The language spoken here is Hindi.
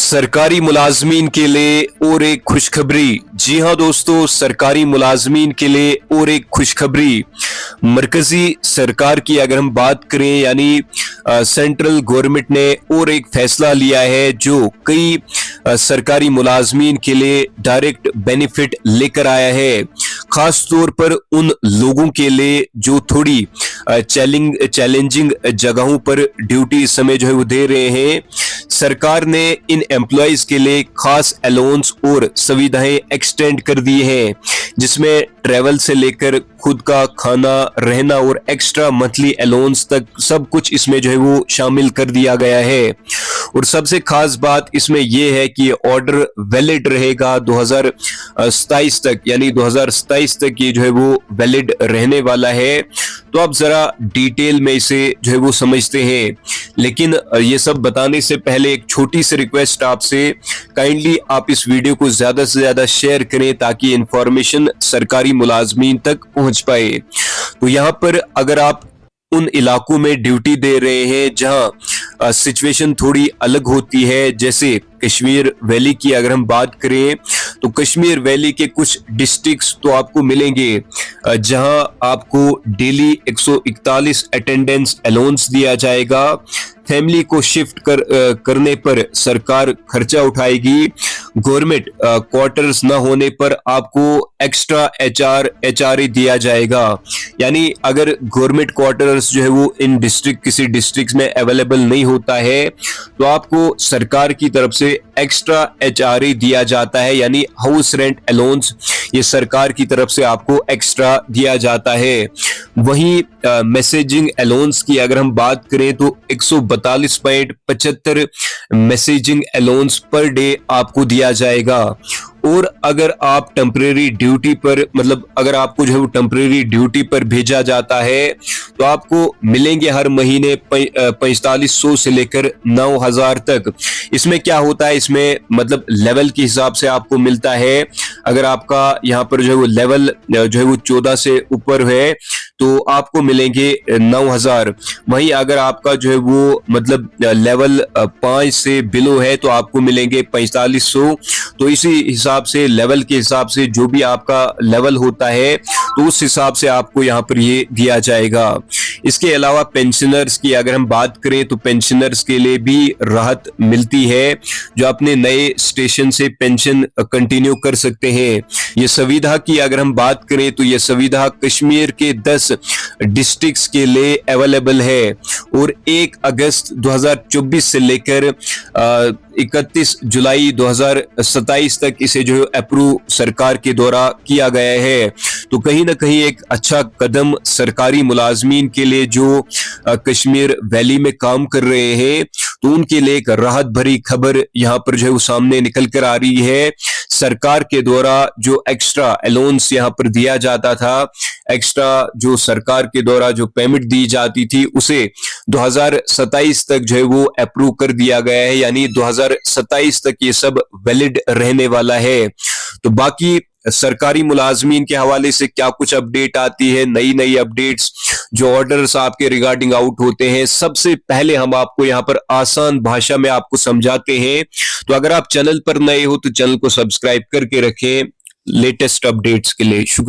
सरकारी मुलाजमीन के लिए और एक खुशखबरी। जी हां दोस्तों, सरकारी मुलाजमीन के लिए और एक खुशखबरी। मरकजी सरकार की अगर हम बात करें यानी सेंट्रल गवर्नमेंट ने और एक फैसला लिया है जो कई सरकारी मुलाजमीन के लिए डायरेक्ट बेनिफिट लेकर आया है, खास तौर पर उन लोगों के लिए जो थोड़ी चैलेंजिंग जगहों पर ड्यूटी इस समय जो है वो दे रहे हैं। सरकार ने इन एम्प्लॉयज के लिए खास अलाउंस और सुविधाएं एक्सटेंड कर दी हैं, जिसमें ट्रैवल से लेकर खुद का खाना, रहना और एक्स्ट्रा मंथली अलाउंस तक सब कुछ इसमें जो है वो शामिल कर दिया गया है। और सबसे खास बात इसमें यह है कि ये ऑर्डर वैलिड रहेगा 2027 तक, यानी 2027 तक ये जो है वो वैलिड रहने वाला है। तो आप जरा डिटेल में इसे जो है वो समझते हैं, लेकिन ये सब बताने से पहले एक छोटी सी रिक्वेस्ट आपसे, काइंडली आप इस वीडियो को ज्यादा से ज्यादा शेयर करें ताकि इंफॉर्मेशन सरकारी मुलाजमीन तक पहुंच पाए। तो यहाँ पर अगर आप उन इलाकों में ड्यूटी दे रहे हैं जहां सिचुएशन थोड़ी अलग होती है, जैसे कश्मीर वैली की अगर हम बात करें तो कश्मीर वैली के कुछ डिस्ट्रिक्ट्स तो आपको मिलेंगे जहां आपको डेली 141 अटेंडेंस अलाउंस दिया जाएगा। फैमिली को शिफ्ट करने पर सरकार खर्चा उठाएगी। गवर्नमेंट क्वार्टर्स न होने पर आपको एक्स्ट्रा एचआरए दिया जाएगा, यानी अगर गवर्नमेंट क्वार्टर्स जो है वो इन किसी डिस्ट्रिक्ट में अवेलेबल नहीं होता है तो आपको सरकार की तरफ से एक्स्ट्रा एचआरए दिया जाता है, यानी हाउस रेंट अलाउंस ये सरकार की तरफ से आपको एक्स्ट्रा दिया जाता है। वहीं मैसेजिंग अलाउंस की अगर हम बात करें तो 142.75 मैसेजिंग अलाउंस पर डे आपको दिया जाएगा। और अगर आप टेम्परेरी ड्यूटी पर, मतलब अगर आपको जो है वो टेम्परेरी ड्यूटी पर भेजा जाता है तो आपको मिलेंगे हर महीने 4500 से लेकर 9000 तक। इसमें क्या होता है, इसमें मतलब लेवल के हिसाब से आपको मिलता है। अगर आपका यहाँ पर जो है वो लेवल जो है वो 14 से ऊपर है तो आपको मिलेंगे 9000। वहीं अगर आपका जो है वो मतलब लेवल 5 से बिलो है तो आपको मिलेंगे 4500। तो इसी हिसाब से, लेवल के हिसाब से जो भी आपका लेवल होता है तो उस हिसाब से आपको यहाँ पर ये दिया जाएगा। इसके अलावा पेंशनर्स की अगर हम बात करें तो पेंशनर्स के लिए भी राहत मिलती है, जो अपने नए स्टेशन से पेंशन कंटिन्यू कर सकते हैं। ये सुविधा की अगर हम बात करें तो ये सुविधा कश्मीर के 10 डिस्ट्रिक्ट्स के लिए अवेलेबल है और 1 अगस्त 2024 से लेकर 31 जुलाई 2027 तक इसे जो अप्रूव सरकार के द्वारा किया गया है। तो कहीं ना कहीं एक अच्छा कदम सरकारी मुलाजमीन के लिए जो कश्मीर वैली में काम कर रहे हैं तो उनके लिए एक राहत भरी खबर यहाँ पर जो है वो सामने निकल कर आ रही है। सरकार के द्वारा जो एक्स्ट्रा अलाउंस यहाँ पर दिया जाता था, एक्स्ट्रा जो सरकार के द्वारा जो पेमेंट दी जाती थी, उसे 2027 तक जो है वो अप्रूव कर दिया गया है, यानी 2027 तक ये सब वैलिड रहने वाला है। तो बाकी सरकारी मुलाजमीन के हवाले से क्या कुछ अपडेट आती है, नई नई अपडेट्स, जो ऑर्डर्स आपके रिगार्डिंग आउट होते हैं, सबसे पहले हम आपको यहाँ पर आसान भाषा में आपको समझाते हैं। तो अगर आप चैनल पर नए हो तो चैनल को सब्सक्राइब करके रखें लेटेस्ट अपडेट्स के लिए। शुक्रिया।